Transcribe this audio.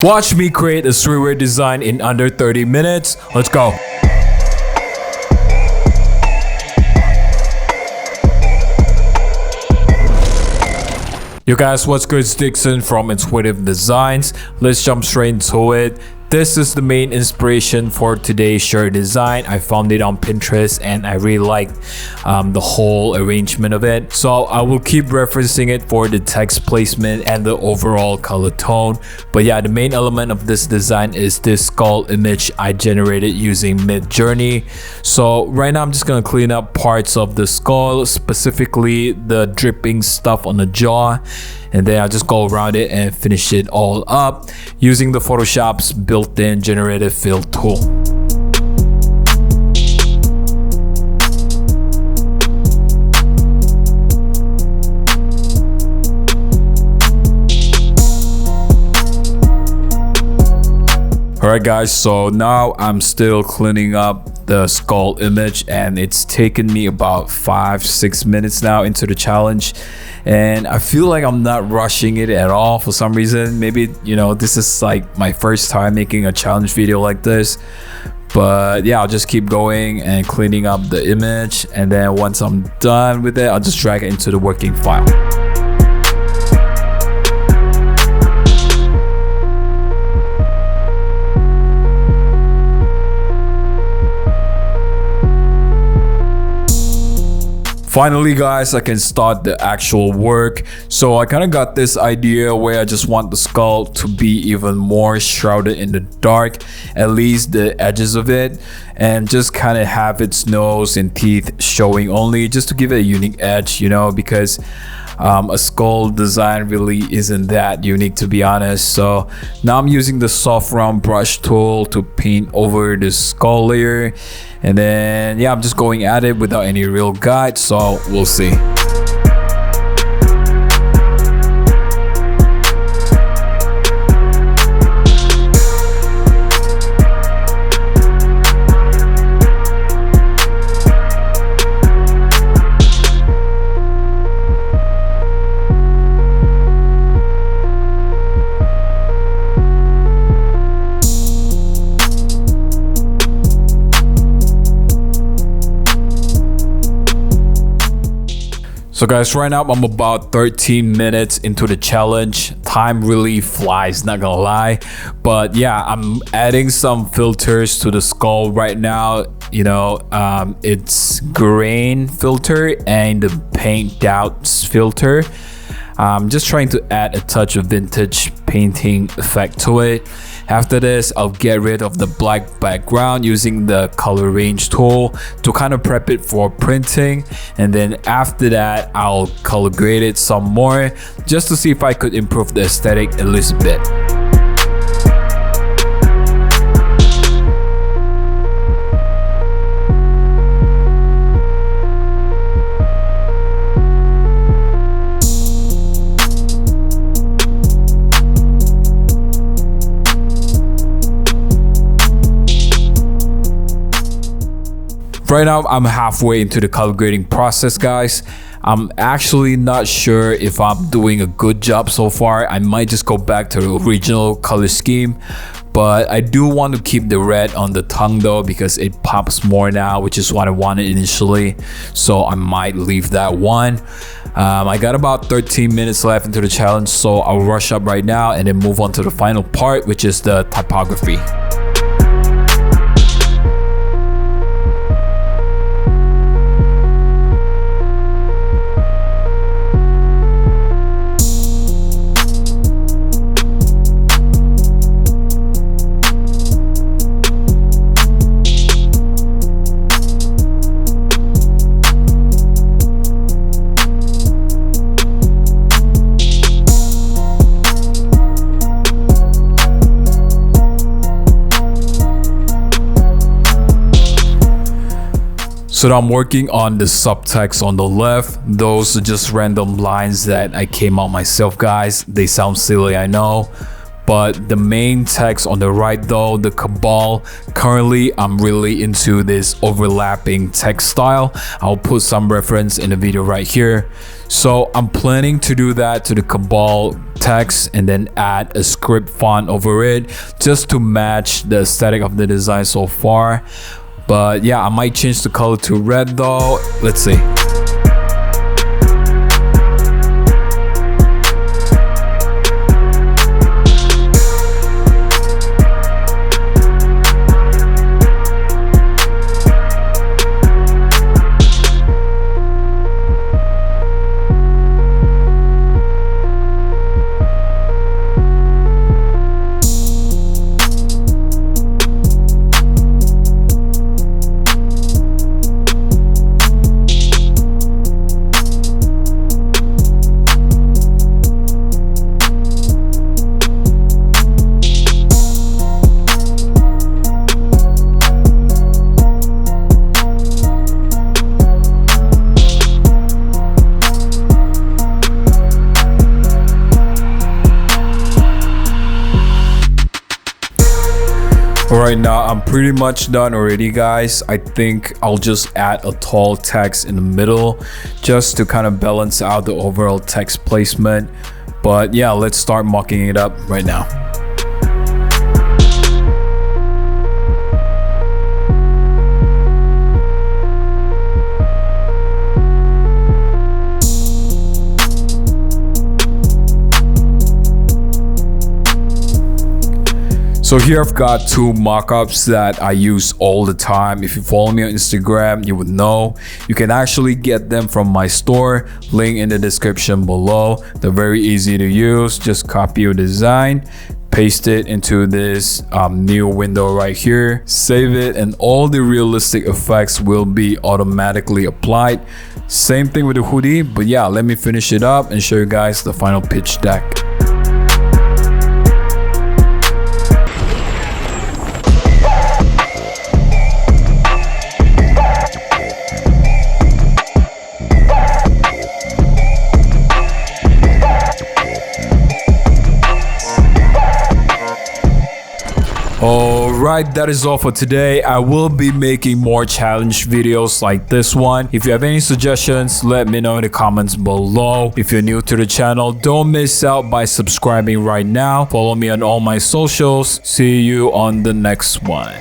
Watch me create a streetwear design in under 30 minutes. Let's go. Yo guys, what's good? It's Dixon from Intuitive Designs. Let's jump straight into it. This is the main inspiration for today's shirt design. I found it on Pinterest and I really liked the whole arrangement of it. So I will keep referencing it for the text placement and the overall color tone. But yeah, the main element of this design is this skull image I generated using Midjourney. So right now I'm just gonna clean up parts of the skull, specifically the dripping stuff on the jaw. And then I'll just go around it and finish it all up using the Photoshop's built-in generative fill tool. Alright guys, so now I'm still cleaning up the skull image and it's taken me about 5-6 minutes now into the challenge, and I feel like I'm not rushing it at all for some reason. Maybe, you know, this is like my first time making a challenge video like this, but yeah, I'll just keep going and cleaning up the image, and then once I'm done with it, I'll just drag it into the working file. Finally guys, I can start the actual work. So I kind of got this idea where I just want the skull to be even more shrouded in the dark, at least the edges of it, and just kind of have its nose and teeth showing only, just to give it a unique edge, you know, because a skull design really isn't that unique, to be honest. So now I'm using the soft round brush tool to paint over the skull layer, and then yeah, I'm just going at it without any real guide, so we'll see. So guys, right now I'm about 13 minutes into the challenge. Time really flies, not gonna lie. But yeah, I'm adding some filters to the skull right now. You know, it's grain filter and the paint dots filter. I'm just trying to add a touch of vintage painting effect to it. After this, I'll get rid of the black background using the color range tool to kind of prep it for printing. And then after that, I'll color grade it some more just to see if I could improve the aesthetic at least a bit. Right now, I'm halfway into the color grading process, guys. I'm actually not sure if I'm doing a good job so far. I might just go back to the original color scheme, but I do want to keep the red on the tongue though, because it pops more now, which is what I wanted initially. So I might leave that one. I got about 13 minutes left into the challenge, so I'll rush up right now and then move on to the final part, which is the typography. So now I'm working on the subtext on the left. Those are just random lines that I came out myself, guys. They sound silly, I know, But the main text on the right though, the cabal, currently I'm really into this overlapping text style. I'll put some reference in the video right here. So I'm planning to do that to the cabal text and then add a script font over it just to match the aesthetic of the design so far. But yeah, I might change the color to red though. Let's see. Alright, now I'm pretty much done already, guys. I think I'll just add a tall text in the middle just to kind of balance out the overall text placement. But yeah, let's start mocking it up right now. So here I've got two mockups that I use all the time. If you follow me on Instagram, you would know. You can actually get them from my store, link in the description below. They're very easy to use. Just copy your design, paste it into this new window right here, save it, and all the realistic effects will be automatically applied. Same thing with the hoodie, but yeah, let me finish it up and show you guys the final pitch deck. Alright, that is all for today. I will be making more challenge videos like this one. If you have any suggestions, let me know in the comments below. If you're new to the channel, don't miss out by subscribing right now. Follow me on all my socials. See you on the next one.